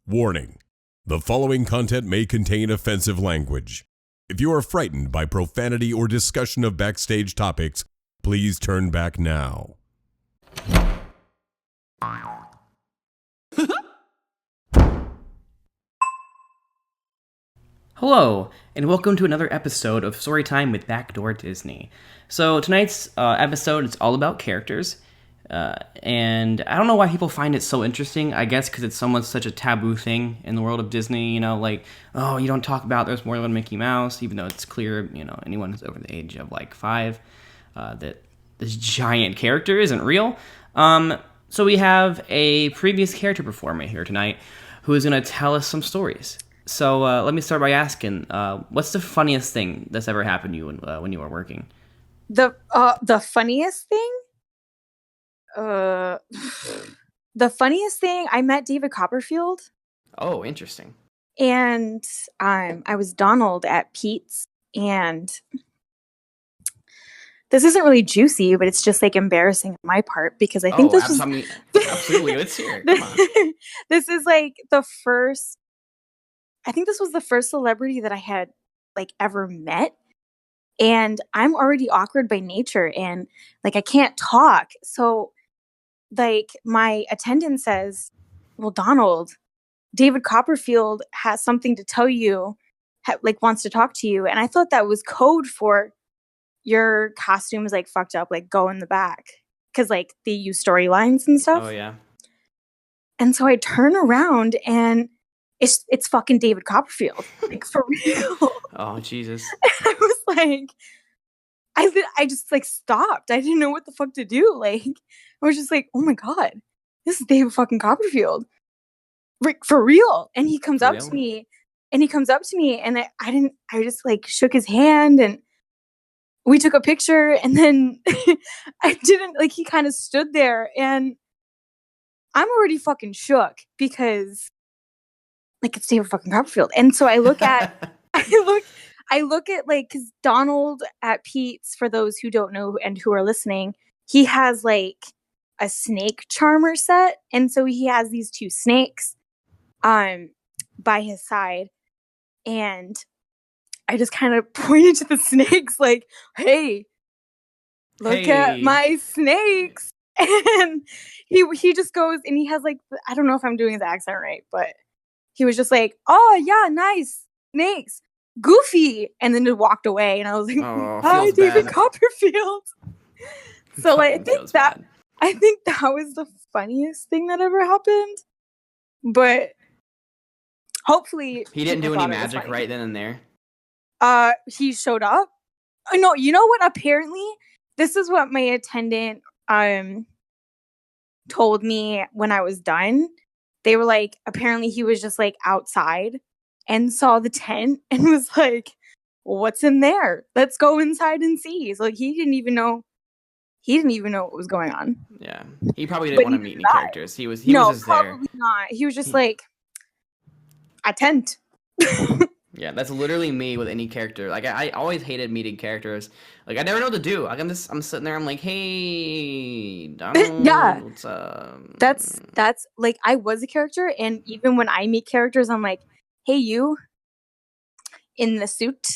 Warning: the following content may contain offensive language. If you are frightened by profanity or discussion of backstage topics, please turn back now. Hello, and welcome to another episode of Storytime with Backdoor Disney. So tonight's episode is all about characters, and I don't know why people find it so interesting. I guess because it's such a taboo thing in the world of Disney. You know, like, oh, you don't talk about there's more than Mickey Mouse, even though it's clear, you know, anyone who's over the age of like 5 that this giant character isn't real. So we have a previous character performer here tonight who is going to tell us some stories. So let me start by asking, what's the funniest thing that's ever happened to you when you were working? The funniest thing? The funniest thing, I met David Copperfield. Oh, interesting. And I was Donald at Pete's, and this isn't really juicy, but it's just like embarrassing on my part because I think this was absolutely. Let's hear it. Come on. This is like I think this was the first celebrity that I had like ever met, and I'm already awkward by nature, and like I can't talk. So like my attendant says, "Well, Donald, David Copperfield has something to tell you, like wants to talk to you." And I thought that was code for your costume is like fucked up, like go in the back, because like they use storylines and stuff. Oh yeah. And so I turn around and it's fucking David Copperfield, like for real. Oh Jesus! I was like, I just like stopped. I didn't know what the fuck to do. Like I was just like, oh my god, this is David fucking Copperfield, like for real. And he comes up to me, and I just like shook his hand, and we took a picture, and then I didn't like. He kind of stood there, and I'm already fucking shook because. Like it's David fucking Copperfield. And so I look at I look at like, because Donald at Pete's, for those who don't know and who are listening, he has like a snake charmer set, and so he has these 2 snakes by his side, and I just kind of pointed to the snakes like, hey, look at my snakes. And he just goes, and he has like, I don't know if I'm doing his accent right, but he was just like, oh, yeah, nice. Snakes. Goofy. And then just walked away. And I was like, hi, David Copperfield. So like, I think that was the funniest thing that ever happened. But hopefully. He didn't do any magic right then and there. He showed up. No, you know what? Apparently, this is what my attendant told me when I was done. They were like, apparently he was just like outside and saw the tent and was like, what's in there? Let's go inside and see. So like he didn't even know what was going on. Yeah. He probably didn't want to meet any characters. He was just probably there. Not. He was just like a tent. Yeah, that's literally me with any character. Like I always hated meeting characters. Like I never know what to do. Like I'm sitting there. I'm like, hey, Donald. Yeah, what's up? That's like I was a character, and even when I meet characters, I'm like, hey, you in the suit.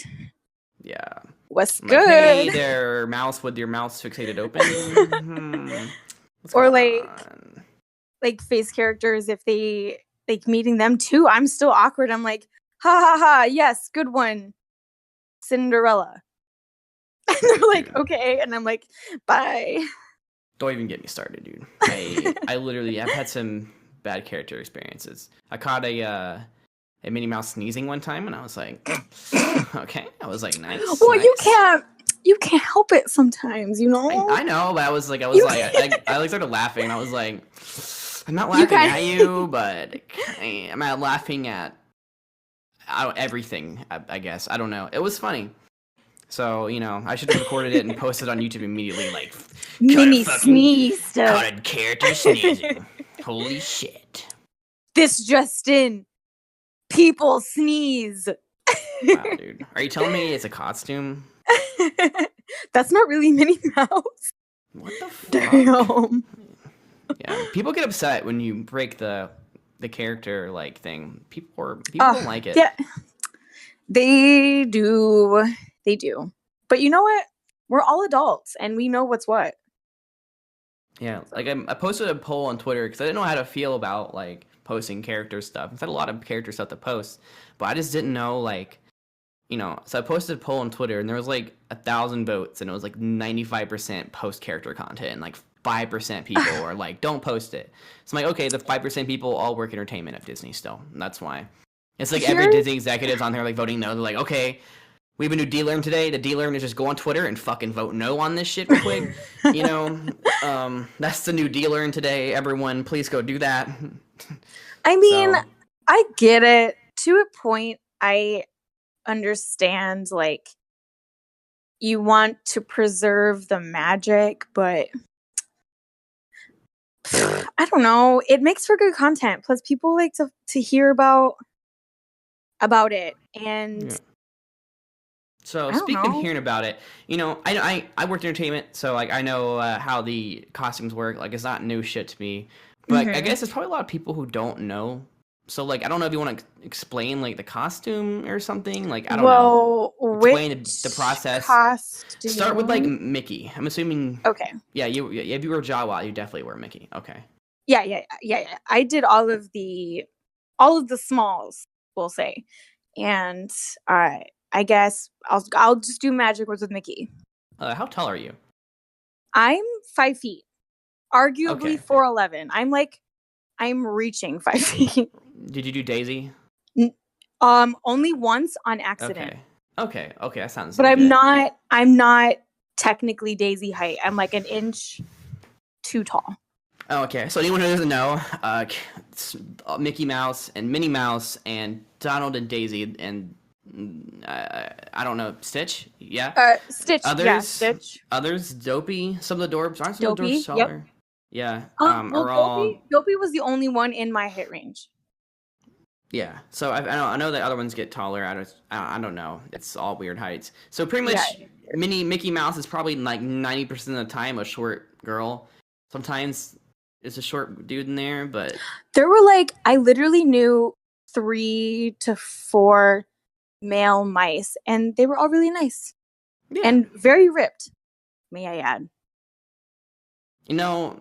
Yeah. What's I'm good? Like, hey there, mouse with your mouth fixated open. Or like face characters, if they like meeting them too, I'm still awkward. I'm like, ha ha ha, yes, good one, Cinderella. And they're like, okay, and I'm like, bye. Don't even get me started, dude. I literally, I've had some bad character experiences. I caught a Minnie Mouse sneezing one time, and I was like, okay. I was like, nice. Well, nice. you can't help it sometimes, you know. I know, but I like started laughing, and I was like, I'm not laughing at you, but I'm not laughing at everything. I guess I don't know. It was funny. So, you know, I should have recorded it and posted on YouTube immediately, like, Minnie sneezed. Caught a character sneezing. Holy shit. This just in. People sneeze. Wow, dude. Are you telling me it's a costume? That's not really Minnie Mouse. What the fuck? Damn. Yeah, people get upset when you break the the character like thing. People don't like it. Yeah, they do. They do. But you know what? We're all adults, and we know what's what. Yeah, like I posted a poll on Twitter because I didn't know how to feel about like posting character stuff. I've had a lot of character stuff to post, but I just didn't know like, so I posted a poll on Twitter and there was like 1,000 votes and it was like 95% post character content and like 5% people are like, don't post it. So I'm like, okay, the 5% people all work entertainment at Disney still. And that's why. It's like every Disney executive's on there like voting no. They're like, okay, we have a new D-Learn today. The D-Learn is just go on Twitter and fucking vote no on this shit real quick. That's the new D-Learn today. Everyone, please go do that. I mean, I get it. To a point, I understand, like, you want to preserve the magic, but I don't know. It makes for good content. Plus, people like to hear about it. And so speaking of hearing about it, I worked in entertainment, so like I know how the costumes work. Like it's not new shit to me, but I guess there's probably a lot of people who don't know. So like I don't know if you want to explain like the costume or something. Like I don't know. Explain the process. Costume? Start with like Mickey. I'm assuming. Okay. Yeah, if you were Jawa, you definitely were Mickey. Okay. Yeah. I did all of the smalls, we'll say, and I guess I'll just do magic words with Mickey. How tall are you? I'm 5 feet, arguably 4'11". I'm reaching 5 feet. Did you do Daisy? Only once on accident. Okay, that sounds. But good. I'm not technically Daisy height. I'm like an inch too tall. Oh, okay. So anyone who doesn't know, Mickey Mouse and Minnie Mouse and Donald and Daisy and I don't know, Stitch. Yeah. Stitch. Stitch. Others, Dopey. Some of the dwarves aren't some of the dwarves taller. Yep. Yeah. Dopey was the only one in my height range. Yeah, so I know that other ones get taller. I don't know. It's all weird heights. So pretty much, Mickey Mouse is probably like 90% of the time a short girl. Sometimes it's a short dude in there, but there were like I literally knew 3 to 4 male mice, and they were all really nice and very ripped. May I add? Never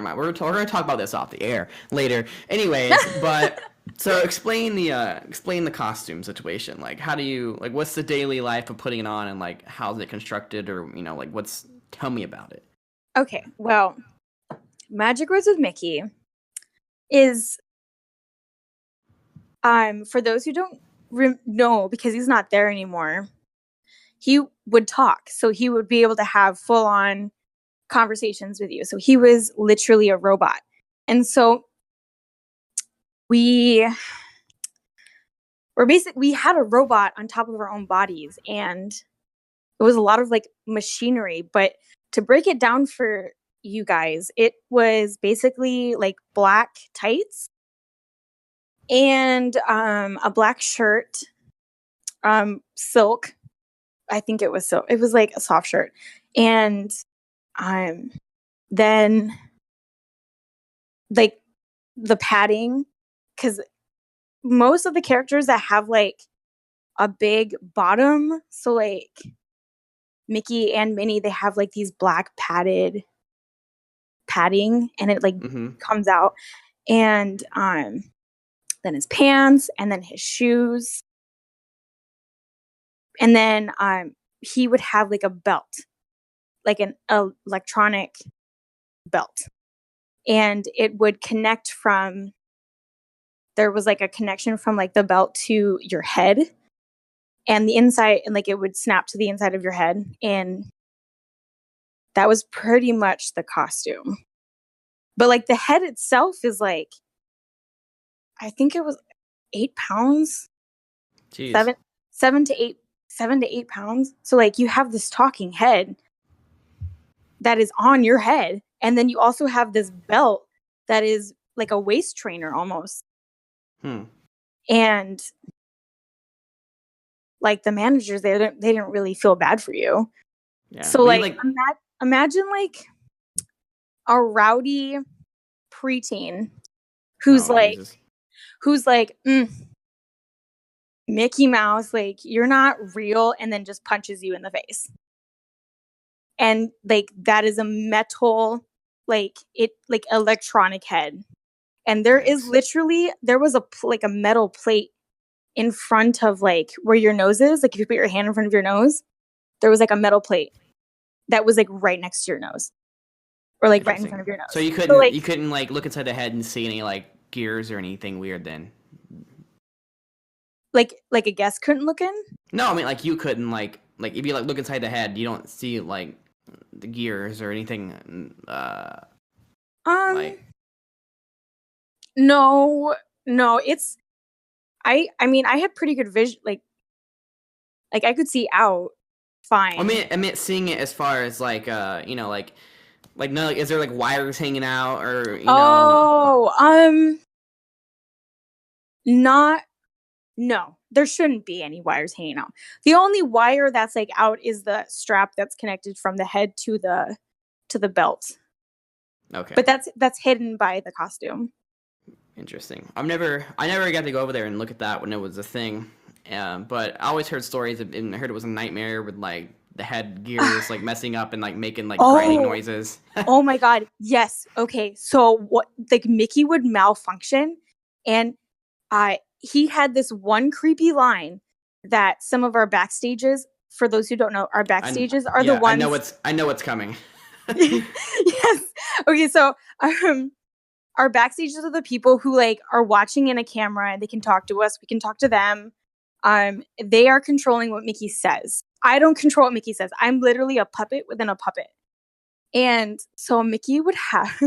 mind. We're going to talk about this off the air later. Anyways, but. So explain the costume situation. Like, how do you what's the daily life of putting it on, and like how's it constructed, or tell me about it. Okay, well, Magic Words with Mickey is for those who don't know, because he's not there anymore. He would talk, so he would be able to have full on conversations with you. So he was literally a robot, and so. We had a robot on top of our own bodies, and it was a lot of like machinery. But to break it down for you guys, it was basically like black tights and a black shirt, silk. I think it was silk. It was like a soft shirt, and then like the padding. Because most of the characters that have like a big bottom, so like Mickey and Minnie, they have like these black padding, and it like comes out, and then his pants, and then his shoes, and then he would have like a belt, like an electronic belt, and it would connect from. There was like a connection from like the belt to your head and the inside, and like it would snap to the inside of your head. And that was pretty much the costume. But like the head itself is like, I think it was 8 pounds. Jeez. 7 to 8 pounds. So like you have this talking head that is on your head. And then you also have this belt that is like a waist trainer almost. And like the managers, they didn't really feel bad for you. Yeah. So like imagine like a rowdy preteen who's Oh, like, Jesus. Mickey Mouse, like, you're not real, and then just punches you in the face. And like that is a metal, like electronic head. And there is literally, there was a metal plate in front of like where your nose is. Like if you put your hand in front of your nose, there was like a metal plate that was like right next to your nose, or like right in front of your nose. So you couldn't like look inside the head and see any like gears or anything weird then. Like a guest couldn't look in? No, I mean like you couldn't like if you like look inside the head, you don't see like the gears or anything. Like no, it's I mean I had pretty good vision, like I could see out fine. I mean seeing it as far as like you know like no, like, is there like wires hanging out or you know? No, there shouldn't be any wires hanging out. The only wire that's like out is the strap that's connected from the head to the belt. Okay. But that's hidden by the costume. Interesting. I never got to go over there and look at that when it was a thing. But I always heard stories and I heard it was a nightmare with like the head gears like messing up and like making like grinding noises. Oh my god. Yes. Okay. So what, like Mickey would malfunction, and he had this one creepy line that some of our backstages, for those who don't know, our backstages are the ones. I know what's coming. Yes. Okay, so our backstages are the people who like are watching in a camera and they can talk to us, we can talk to them. They are controlling what Mickey says. I don't control what Mickey says. I'm literally a puppet within a puppet. And so Mickey would have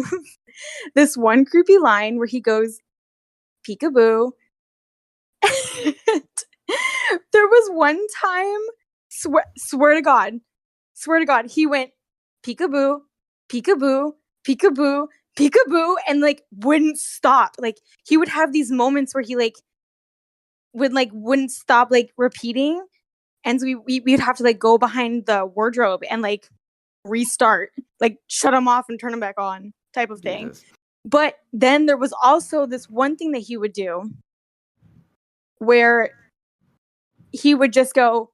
this one creepy line where he goes, peekaboo. There was one time, swear to God, he went peekaboo, peekaboo, peekaboo, peekaboo, and like wouldn't stop. Like he would have these moments where he like wouldn't stop like repeating, and so we'd have to like go behind the wardrobe and like restart, like shut him off and turn him back on type of thing. Jesus. But then there was also this one thing that he would do where he would just go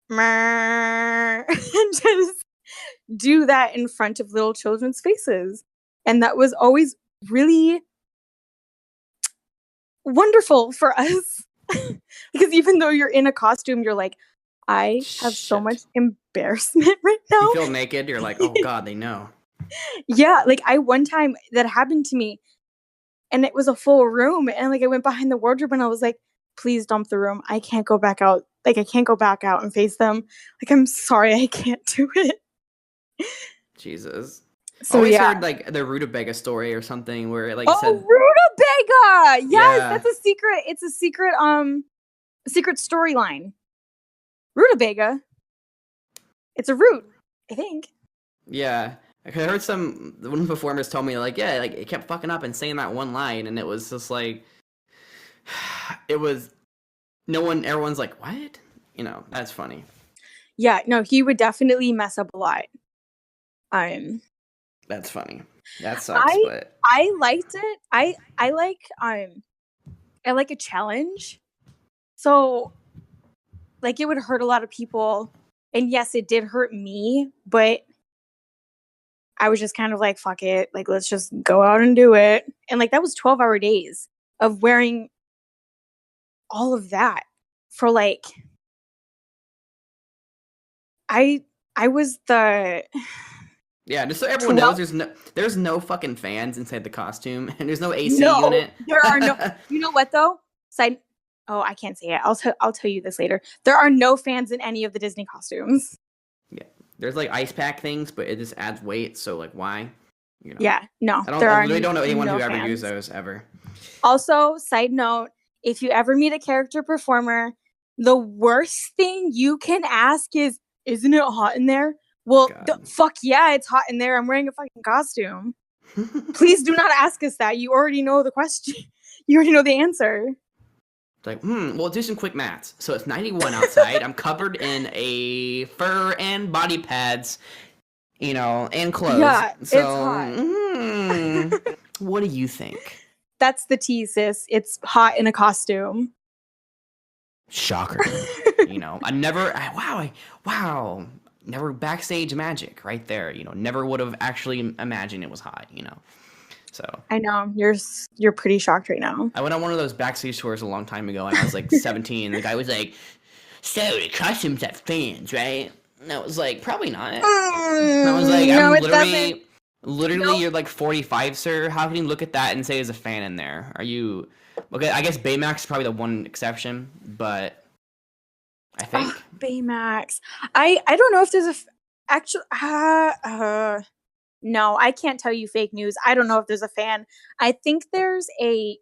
and just do that in front of little children's faces. And that was always really wonderful for us. Because even though you're in a costume, you're like, I have so much embarrassment right now. You feel naked, you're like, oh god, they know. Yeah, like one time that happened to me, and it was a full room, and like I went behind the wardrobe and I was like, please dump the room. I can't go back out. Like I can't go back out and face them. Like I'm sorry, I can't do it. Jesus. So always heard like the Rutabaga story or something where it like said Rutabaga! Yes, that's a secret. It's a secret secret storyline. Rutabaga. It's a root, I think. Yeah. I heard one of the performers told me like, yeah, like it kept fucking up and saying that one line, and it was just like it was everyone's like, what? You know, that's funny. Yeah, no, he would definitely mess up a lot. That's funny. That sucks, but I liked it. I like a challenge. So like it would hurt a lot of people. And yes, it did hurt me, but I was just kind of like, fuck it. Like, let's just go out and do it. And like that was 12-hour days of wearing all of that for like I was the yeah, just so everyone knows, there's no fucking fans inside the costume, and there's no AC unit. There are no. You know what though? Oh, I can't say it. I'll tell you this later. There are no fans in any of the Disney costumes. Yeah, there's like ice pack things, but it just adds weight. So like, why? You know. Yeah, no. I really don't know anyone who ever used those ever. Also, side note: if you ever meet a character performer, the worst thing you can ask is, "Isn't it hot in there?" Well, fuck yeah, it's hot in there. I'm wearing a fucking costume. Please do not ask us that. You already know the question. You already know the answer. It's like, well, do some quick maths. So it's 91 outside. I'm covered in a fur and body pads, you know, and clothes. Yeah, so, it's hot. What do you think? That's the tea, sis. It's hot in a costume. Shocker. I never, wow. Never backstage magic right there. Never would have actually imagined it was hot, So I know you're pretty shocked right now. I went on one of those backstage tours a long time ago, and I was like 17. And the guy was like, "So the costumes have fans, right?" And I was like, "Probably not." And I was like, no, "I'm it literally, Nope. you're like 45, sir. How can you look at that and say there's a fan in there? Are you okay?" I guess Baymax is probably the one exception, but I think Baymax. I don't know if there's actual. No, I can't tell you fake news. I don't know if there's a fan. I think there's a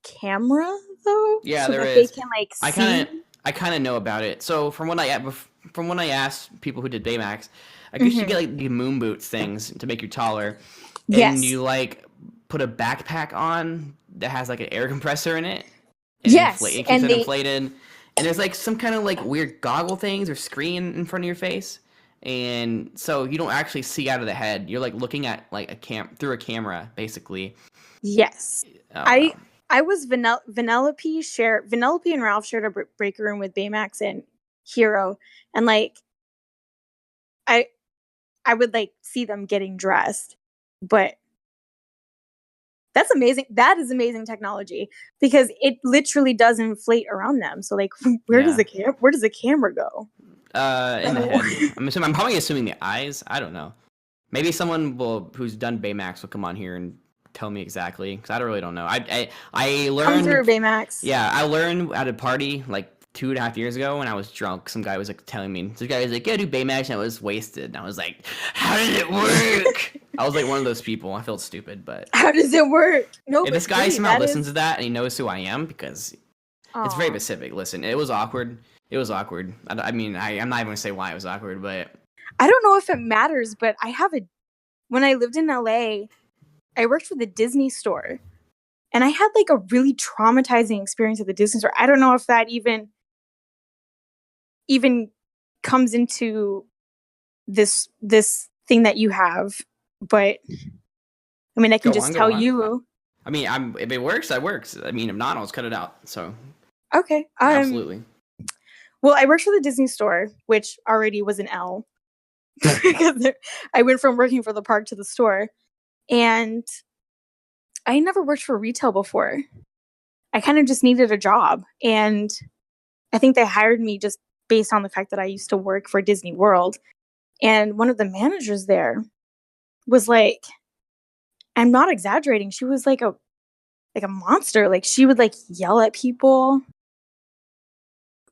camera though, yeah, so there that is. they can like I see. kind of know about it. So from when I asked people who did Baymax, I guess you get like the moon boots things to make you taller, and Yes. you like put a backpack on that has like an air compressor in it. And Yes, it keeps and it they- inflated. And there's like some kind of like weird goggle things or screen in front of your face, and so you don't actually see out of the head. You're like looking at like through a camera, basically. Yes. I was Vanellope and Ralph shared a break room with Baymax and Hero, and like I would like see them getting dressed, but that's amazing. That is amazing technology because it literally does inflate around them. So like, where does the camera go? In the head. I'm probably assuming the eyes. I don't know. Maybe someone who's done Baymax will come on here and tell me exactly, because I really don't know. I learned. Come through, Baymax. Yeah, I learned at a party like 2.5 years ago when I was drunk. Some guy was like telling me. This guy was like, "Yeah, do Baymax," and I was wasted. And I was like, "How does it work?" I was like one of those people. I felt stupid, but how does it work? No, if this guy somehow listens to that and he knows who I am, because it's very specific. Listen, it was awkward. It was awkward. I mean, I'm not even gonna say why it was awkward, but I don't know if it matters. But when I lived in LA, I worked for the Disney store, and I had like a really traumatizing experience at the Disney store. I don't know if that even comes into this thing that you have, but I mean, I can just tell you. I mean, if it works, that works. I mean, if not, I'll just cut it out. So okay, absolutely. Well, I worked for the Disney store, which already was an L because I went from working for the park to the store, and I never worked for retail before. I kind of just needed a job, and I think they hired me just based on the fact that I used to work for Disney World. And one of the managers there was like, I'm not exaggerating, she was like a monster. Like, she would like yell at people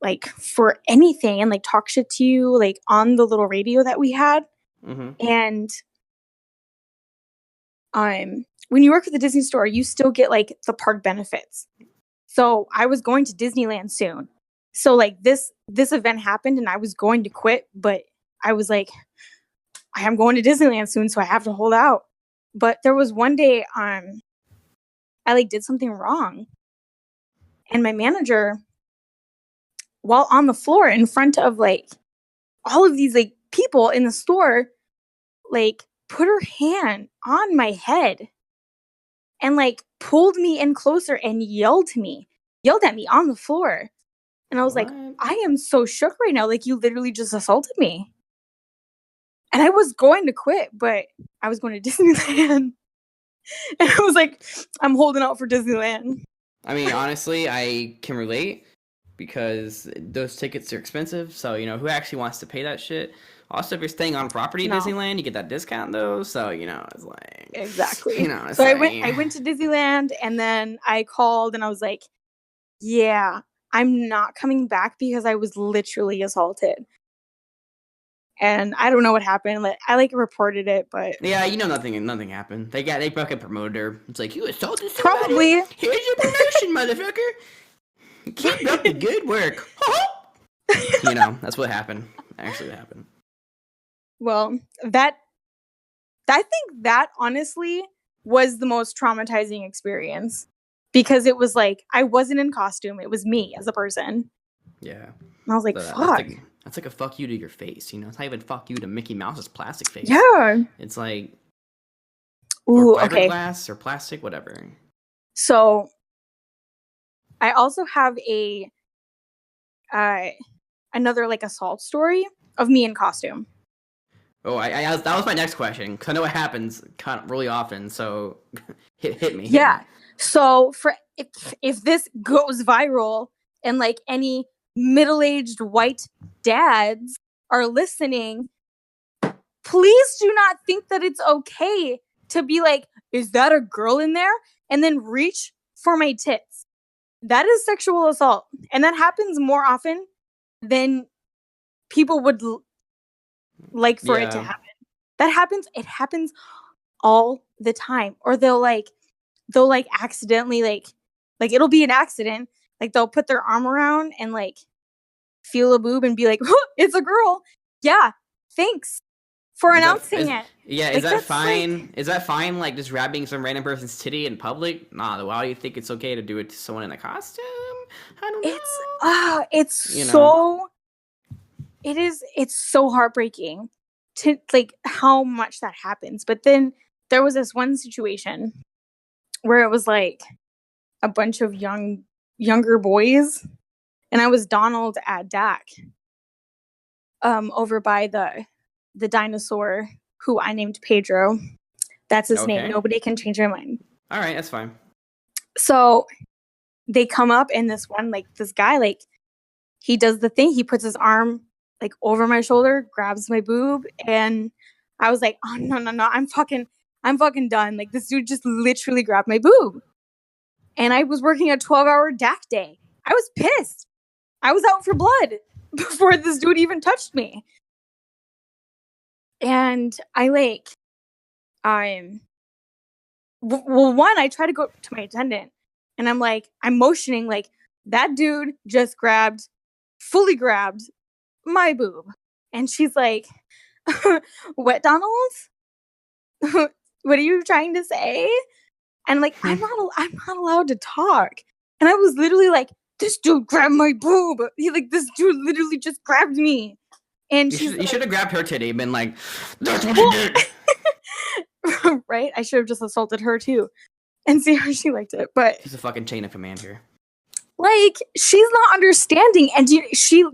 like for anything and like talk shit to you like on the little radio that we had. And when you work at the Disney store, you still get like the park benefits. So I was going to Disneyland soon. So like this event happened and I was going to quit, but I was like, I am going to Disneyland soon, so I have to hold out. But there was one day I like did something wrong. And my manager, while on the floor in front of like all of these like people in the store, like put her hand on my head and like pulled me in closer and yelled at me on the floor. And I was like, I am so shook right now. Like, you literally just assaulted me. And I was going to quit, but I was going to Disneyland. And I was like, I'm holding out for Disneyland. I mean, honestly, I can relate because those tickets are expensive. So, who actually wants to pay that shit? Also, if you're staying on property at Disneyland, you get that discount though. So, it's like exactly. It's so like, I went to Disneyland, and then I called and I was like, yeah, I'm not coming back because I was literally assaulted. And I don't know what happened. Like, I like reported it, but yeah, nothing happened. They fucking promoted her. It's like, you assaulted somebody. Probably. Here's your promotion, motherfucker. Keep up the good work. That's what happened. Actually, what happened. Well, I think that honestly was the most traumatizing experience because it was like I wasn't in costume; it was me as a person. Yeah, and I was like, "Fuck." That's like a fuck you to your face, It's not even fuck you to Mickey Mouse's plastic face. Yeah. It's like, ooh, or okay. glass or plastic, whatever. So I also have another like assault story of me in costume. Oh, that was my next question. Cause I know it happens kind of really often. So hit me. Yeah. So for if this goes viral and like any middle-aged white dads are listening, please do not think that it's okay to be like, is that a girl in there? And then reach for my tits. That is sexual assault. And that happens more often than people would like for it to happen. That happens. It happens all the time. Or they'll accidentally like it'll be an accident. Like they'll put their arm around and like feel a boob and be like, oh, it's a girl. Yeah. Thanks for announcing it. Yeah, like, is that fine? Like, is that fine? Like just grabbing some random person's titty in public? Nah. Why do you think it's okay to do it to someone in a costume? I don't know. It's so. It is. It's so heartbreaking to like how much that happens. But then there was this one situation where it was like a bunch of younger boys, and I was Donald at Dak. Over by the dinosaur who I named Pedro. That's his name. Nobody can change my mind. All right, that's fine. So they come up and this guy, like, he does the thing. He puts his arm like over my shoulder, grabs my boob, and I was like, oh no, I'm fucking done. Like this dude just literally grabbed my boob. And I was working a 12-hour DAC day. I was pissed. I was out for blood before this dude even touched me. And I I try to go to my attendant and I'm motioning like that dude just fully grabbed my boob. And she's like, what, Donald? What are you trying to say? And like, I'm not allowed to talk. And I was literally like, this dude grabbed my boob. This dude literally just grabbed me. And you should have grabbed her titty and been like, that's what you did. Right? I should have just assaulted her too and see how she liked it. But she's a fucking chain of command here. Like, she's not understanding. And she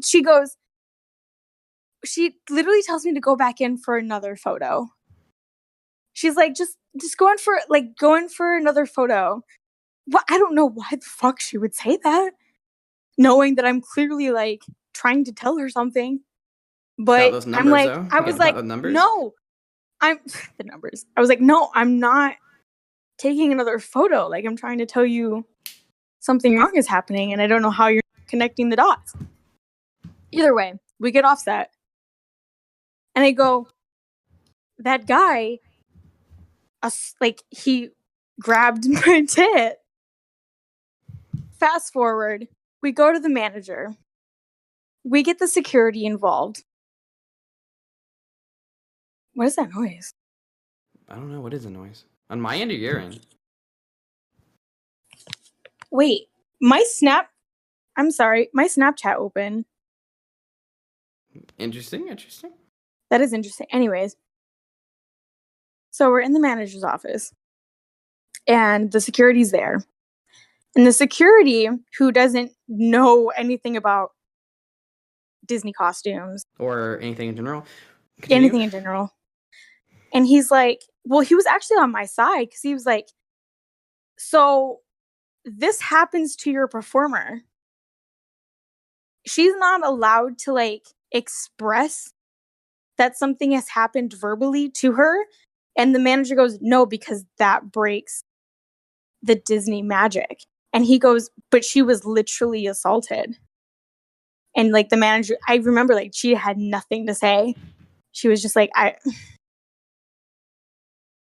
literally tells me to go back in for another photo. She's like, just go in for another photo. Well, I don't know why the fuck she would say that, knowing that I'm clearly like trying to tell her something. But numbers, I'm like, though? I was like, no, the numbers. I was like, no, I'm not taking another photo. Like, I'm trying to tell you something wrong is happening, and I don't know how you're connecting the dots. Either way, we get offset. And I go, that guy, he grabbed my tit. Fast forward, we go to the manager. We get the security involved. What is that noise? I don't know. What is the noise? On my end or your end? Wait, my Snapchat open. Interesting. That is interesting. Anyways, so we're in the manager's office, and the security's there. And the security, who doesn't know anything about Disney costumes. Or anything in general? Anything in general. And he's like, well, he was actually on my side, because he was like, so this happens to your performer. She's not allowed to like express that something has happened verbally to her. And the manager goes, no, because that breaks the Disney magic. And he goes, but she was literally assaulted. And like the manager, I remember like she had nothing to say. She was just like,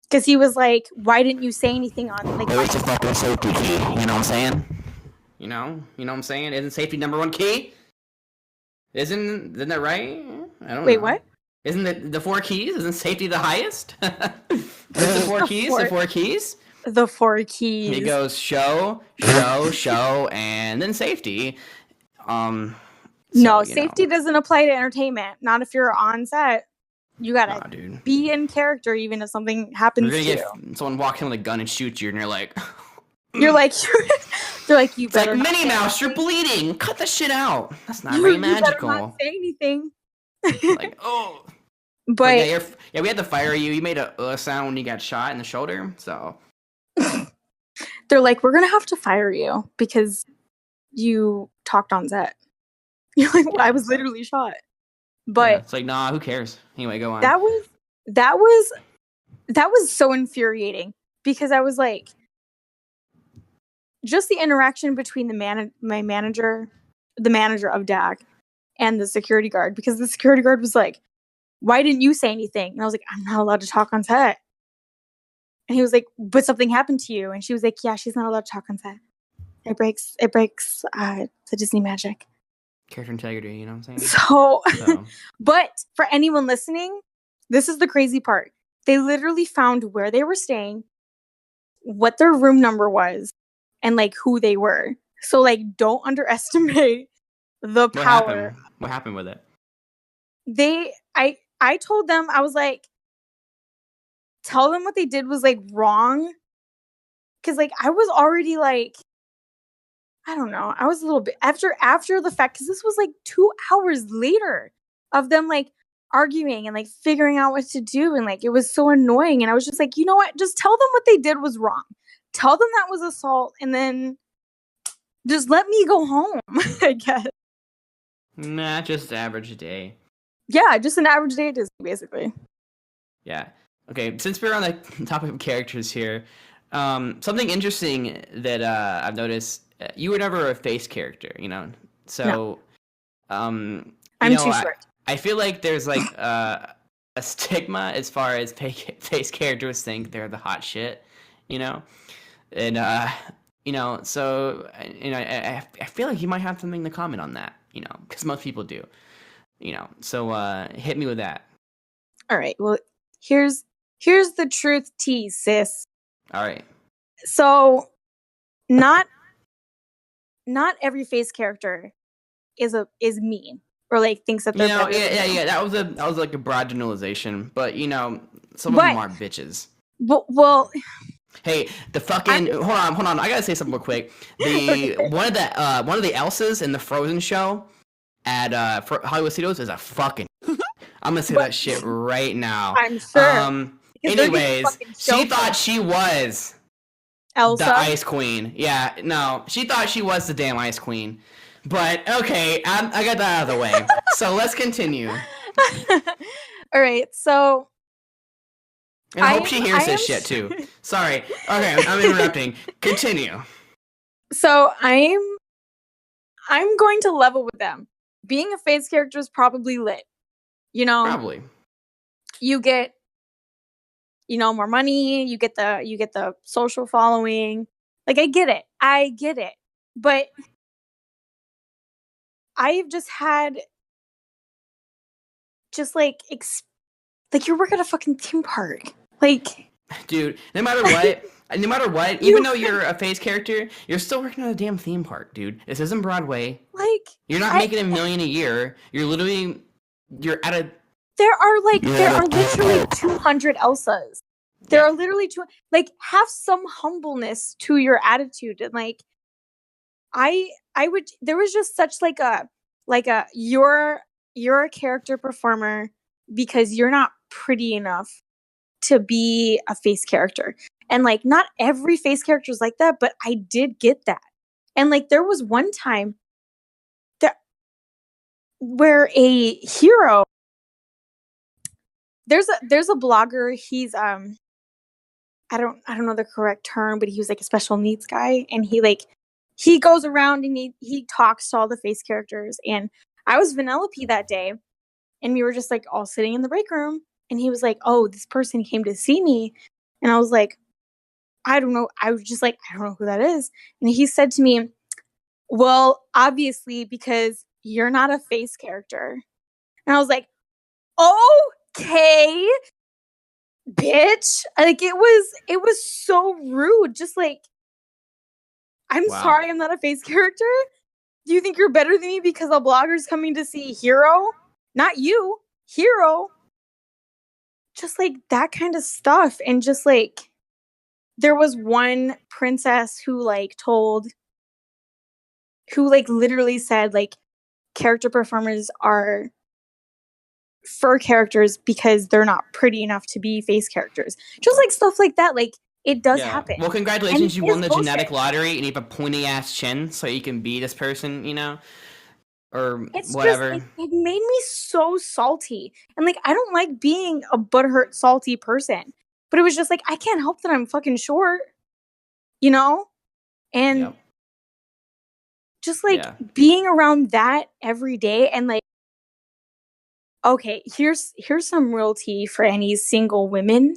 because he was like, why didn't you say anything on like? It was just fucking safety key. You know what I'm saying? You know what I'm saying? Isn't safety number one key? Isn't that right? I don't know. Wait, what? Isn't it the 4 keys? Isn't safety the highest? The 4 keys? The 4 keys? The 4 keys. He goes show, and then safety. No, safety doesn't apply to entertainment. Not if you're on set. You gotta be in character, even if something happens to you. Someone walks in with a gun and shoots you, and you're like, You're like, they're like, you It's like, better not Minnie say Mouse, you're anything. bleeding. Cut the shit out. That's not You very better not magical. say anything. Like, oh. But yeah, we had to fire you. You made a sound when you got shot in the shoulder. So they're like, we're gonna have to fire you because you talked on set. You're like, well, I was literally shot. But yeah, it's like, nah, who cares? Anyway, go on. that was so infuriating because I was like, just the interaction between the manager of DAC, and the security guard, because the security guard was like, why didn't you say anything? And I was like, I'm not allowed to talk on set. And he was like, but something happened to you. And she was like, yeah, she's not allowed to talk on set. It breaks the Disney magic. Character integrity, you know what I'm saying? So. But for anyone listening, this is the crazy part. They literally found where they were staying, what their room number was, and like who they were. So like, don't underestimate the power. What happened with it? I told them, I was like, tell them what they did was like wrong. Cause like I was already like, I don't know. I was a little bit after the fact, because this was like 2 hours later of them like arguing and like figuring out what to do. And like it was so annoying. And I was just like, you know what? Just tell them what they did was wrong. Tell them that was assault, and then just let me go home, I guess. Nah, just average day. Yeah, just an average day at Disney, basically. Yeah. Okay, since we're on the topic of characters here, something interesting that I've noticed, you were never a face character, you know? So, I'm too short. I feel like there's like a stigma as far as face characters think they're the hot shit, you know? And, you know, so, you know, I feel like you might have something to comment on that, you know, because most people do, you know? So, hit me with that. All right, well, here's the truth tease, sis. All right. So, not every face character is mean or like thinks that they're better. Yeah. That was like a broad generalization, but you know, some of them are bitches. Well, hey, the fucking hold on. I gotta say something real quick. One of the Elsas in the Frozen show at Hollywood Studios is a fucking. I'm gonna say that shit right now. I'm sure. Anyways, she thought she was Elsa, the Ice Queen. Yeah, no, she thought she was the damn Ice Queen. But okay, I got that out of the way. So let's continue. All right, so. And I hope she hears this shit too. Sorry. Okay, I'm interrupting. Continue. So I'm going to level with them. Being a face character is probably lit. You know, probably. You get, you know, more money. You get the social following. Like I get it. But I've just had, just like you work at a fucking theme park. Like, dude, no matter what, even though you're a face character, you're still working at a damn theme park, dude. This isn't Broadway. Like, you're not making $1 million a year. You're at a. There are literally 200 Elsas. There are literally two. Like, have some humbleness to your attitude, and like, I would. There was just such like a you're a character performer because you're not pretty enough to be a face character. And like, not every face character is like that, but I did get that. And like, there was one time where a hero, there's a blogger, he's I don't know the correct term, but he was like a special needs guy, and he goes around and he talks to all the face characters. And I was Vanellope that day, and we were just like all sitting in the break room, and he was like, oh, this person came to see me. And I was like, I don't know. I was just like, I don't know who that is. And he said to me, well, obviously, because you're not a face character. And I was like, okay, bitch. Like, it was so rude. Just like, I'm sorry, I'm not a face character. Do you think you're better than me because a blogger's coming to see Hero? Not you, Hero. Just like that kind of stuff. And just like, there was one princess who like literally said like character performers are fur characters because they're not pretty enough to be face characters. Just like stuff like that. Like it does happen. Well, congratulations, you won the genetic lottery and you have a pointy ass chin, so you can be this person, you know, or it's whatever. Just, it made me so salty, and like I don't like being a butthurt salty person, but it was just like I can't help that I'm fucking short, you know, and just like being around that every day, and like, okay, here's some real tea for any single women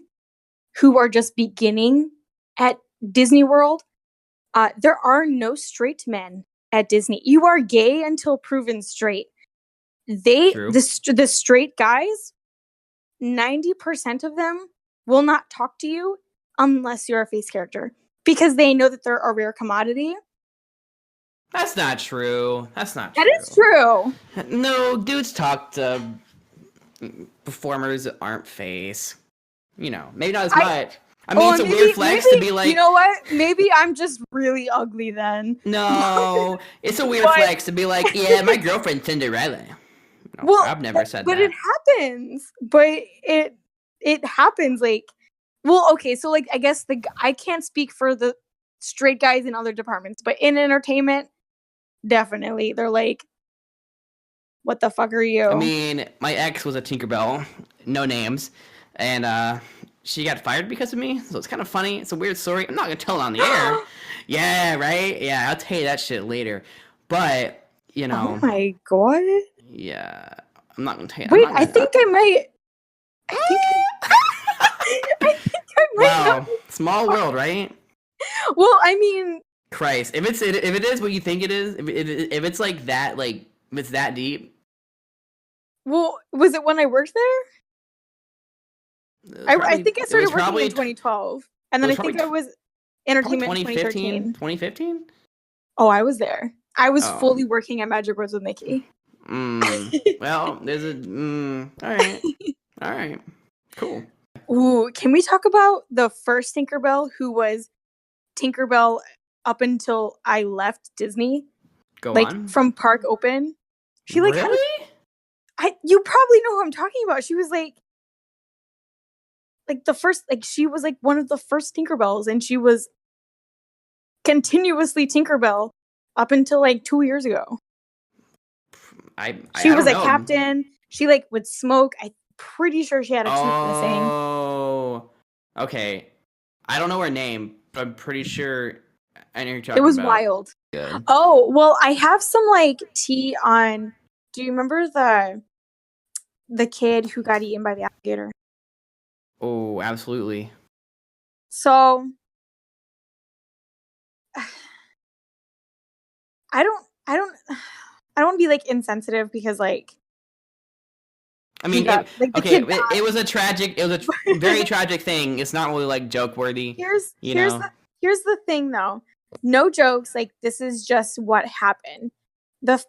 who are just beginning at Disney World. There are no straight men at Disney. You are gay until proven straight. The straight guys, 90% of them will not talk to you unless you're a face character because they know that they're a rare commodity. That's not true. That is true. No, dudes talk to performers that aren't face. You know, maybe not as much. I mean, it's a weird flex to be like... You know what? Maybe I'm just really ugly then. No, it's a weird flex to be like, yeah, my girlfriend's Cinderella. No, well, I've never said that. But it happens. But it happens, like... Well, okay, so, like, I guess I can't speak for the straight guys in other departments, but in entertainment, definitely. They're like, what the fuck are you? I mean, my ex was a Tinkerbell, no names, and she got fired because of me, so it's kind of funny. It's a weird story. I'm not gonna tell it on the air. Yeah, right? Yeah, I'll tell you that shit later. But, you know... Oh my god. Yeah, I'm not gonna tell you. Wait, I think I might... I think I might Wow, small world, right? Well, I mean... Christ, if it is what you think it is, if it's like that, like, if it's that deep... Well, was it when I worked there? I think I started working in 2012. And then I think I was entertainment in 2013. 2015? Oh, I was there. I was fully working at Magic Words with Mickey. Well, there's a... All right. Cool. Ooh, can we talk about the first Tinkerbell who was Tinkerbell up until I left Disney? Go like, on. From Park Open. She like really? You probably know who I'm talking about. She was like the first, like she was like one of the first Tinkerbells, and she was continuously Tinkerbell up until like 2 years ago. She was a captain. She like would smoke. I'm pretty sure she had a tooth missing. Oh, okay. I don't know her name, but I'm pretty sure I know who you're talking about. It was wild. Good. Oh, well, I have some like tea on. Do you remember the kid who got eaten by the alligator? Oh, absolutely. So I don't want to be like insensitive because like I mean, it was a very tragic thing. It's not really like joke worthy. Here's the thing though. No jokes, like this is just what happened. The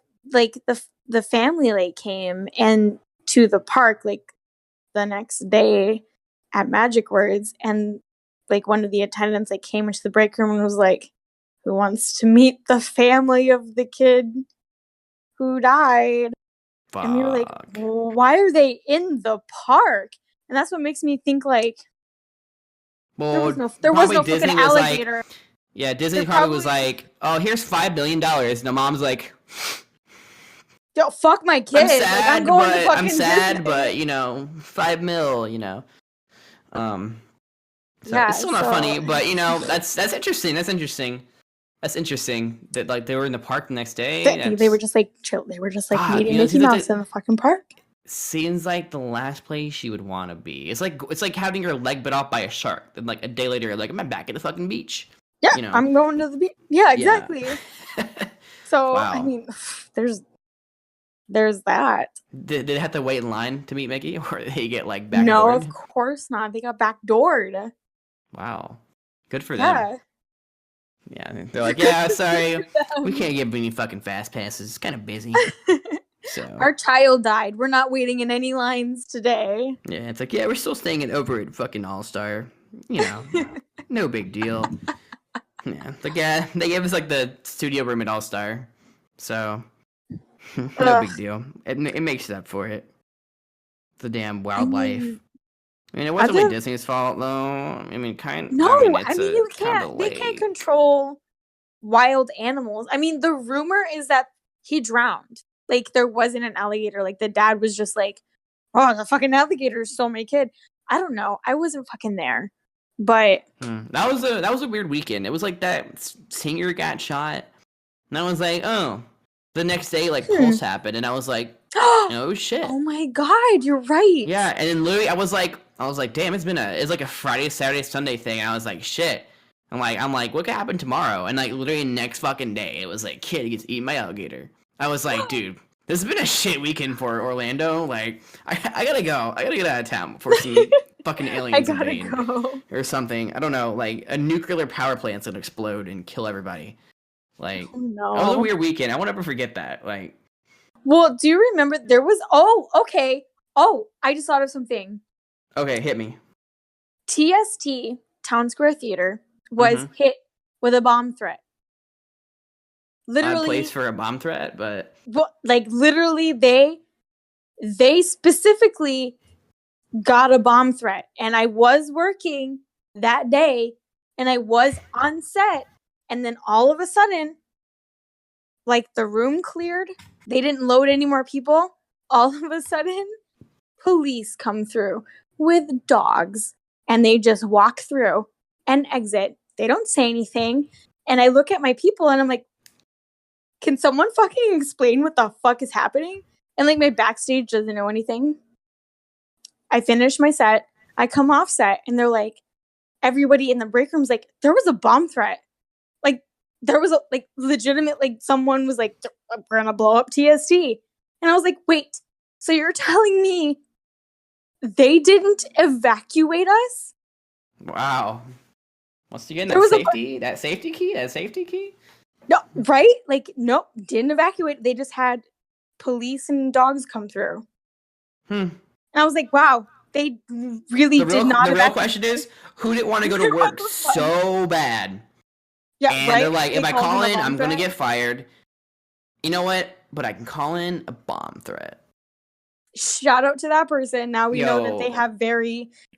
family like came and to the park like the next day at Magic Words, and like one of the attendants like came into the break room and was like, who wants to meet the family of the kid who died? Fuck. And we were like, well, why are they in the park? And that's what makes me think like well, there was no fucking alligator. Like, yeah, Disney probably was like, oh, here's $5 billion. And the mom's like, yo, fuck my kid. I'm sad, but you know, $5 million, you know. So it's still not funny, but you know, that's interesting. That's interesting that like they were in the park the next day. They were just like chill. They were just like meeting Mickey Mouse in the fucking park. Seems like the last place she would want to be. It's like having your leg bit off by a shark. And like a day later, you're like, I'm back at the fucking beach. Yeah, you know? I'm going to the beach. Yeah, exactly. Yeah. So wow. I mean, there's that. Did they have to wait in line to meet Mickey, or did they get like backdoored? No, of course not. They got backdoored. Wow, good for them. Yeah, they're like, yeah, sorry, we can't give any fucking fast passes. It's kind of busy. So our child died. We're not waiting in any lines today. Yeah, it's like, yeah, we're still staying over at fucking All-Star. No big deal. Yeah, they gave us like the studio room at All Star, so no big deal. It makes up for it. The damn wildlife. I mean, it wasn't really Disney's fault though. I mean, you kind of can't. They can't late. control wild animals. I mean, the rumor is that he drowned. Like there wasn't an alligator. Like the dad was just like, "Oh, the fucking alligator stole my kid." I don't know. I wasn't fucking there, but that was a weird weekend. It was like that singer got shot, and I was like, oh. The next day, like Pulse happened, and I was like, oh shit. Oh my god, you're right. Yeah, and then literally I was like, damn, it's like a Friday, Saturday, Sunday thing. And I was like, shit. I'm like, what could happen tomorrow? And like literally next fucking day, it was like, kid gets eaten by alligator. I was like, dude, this has been a shit weekend for Orlando. Like, I gotta go. I gotta get out of town before some fucking aliens invade or something. I don't know. Like a nuclear power plant's gonna explode and kill everybody. Like, oh, no. That was a weird weekend. I won't ever forget that. Like, well, do you remember there was? Oh, okay. Oh, I just thought of something. Okay, hit me. TST, Town Square Theater, was hit with a bomb threat. Literally, place for a bomb threat, but like literally, they specifically got a bomb threat, and I was working that day, and I was on set, and then all of a sudden, like the room cleared, they didn't load any more people. All of a sudden, police come through with dogs, and they just walk through and exit. They don't say anything, and I look at my people, and I'm like, can someone fucking explain what the fuck is happening? And like my backstage doesn't know anything. I finish my set. I come off set and they're like, everybody in the break room's like, there was a bomb threat. Like there was a like legitimate, like someone was like, we're gonna blow up TST. And I was like, wait, so you're telling me they didn't evacuate us? Wow. Once again, that safety key? No, right? Like, nope, didn't evacuate. They just had police and dogs come through. And I was like, wow, they really did not. The real question is, who didn't want to go to work so bad? Yeah, and right? they're like, if I call in, I'm going to get fired. You know what? But I can call in a bomb threat. Shout out to that person. Now we know that they have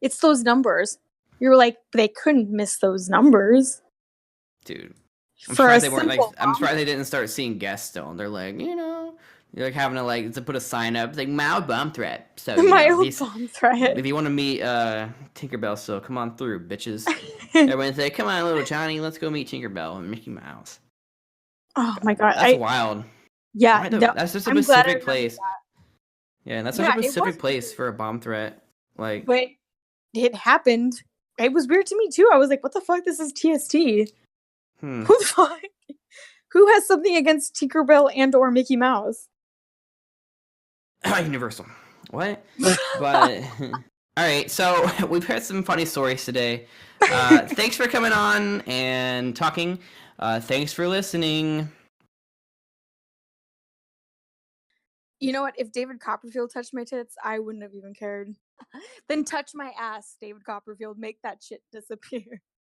it's those numbers. You're like, they couldn't miss those numbers. Dude. I'm surprised they didn't start seeing guests still. And they're like, you're like having to put a sign up. It's like, mild bomb threat. So bomb threat. If you want to meet Tinkerbell still, come on through, bitches. Everyone's like, come on, little Johnny, let's go meet Tinkerbell and Mickey Mouse. Oh my god. That's wild. Yeah. That's just a specific place. Yeah, that's such a specific place for a bomb threat. Like, but it happened. It was weird to me too. I was like, what the fuck? This is TST. Who the fuck? Who has something against Tinkerbell and or Mickey Mouse? Universal. What? But all right, so we've heard some funny stories today. Thanks for coming on and talking. Thanks for listening. You know what? If David Copperfield touched my tits, I wouldn't have even cared. Then touch my ass, David Copperfield. Make that shit disappear.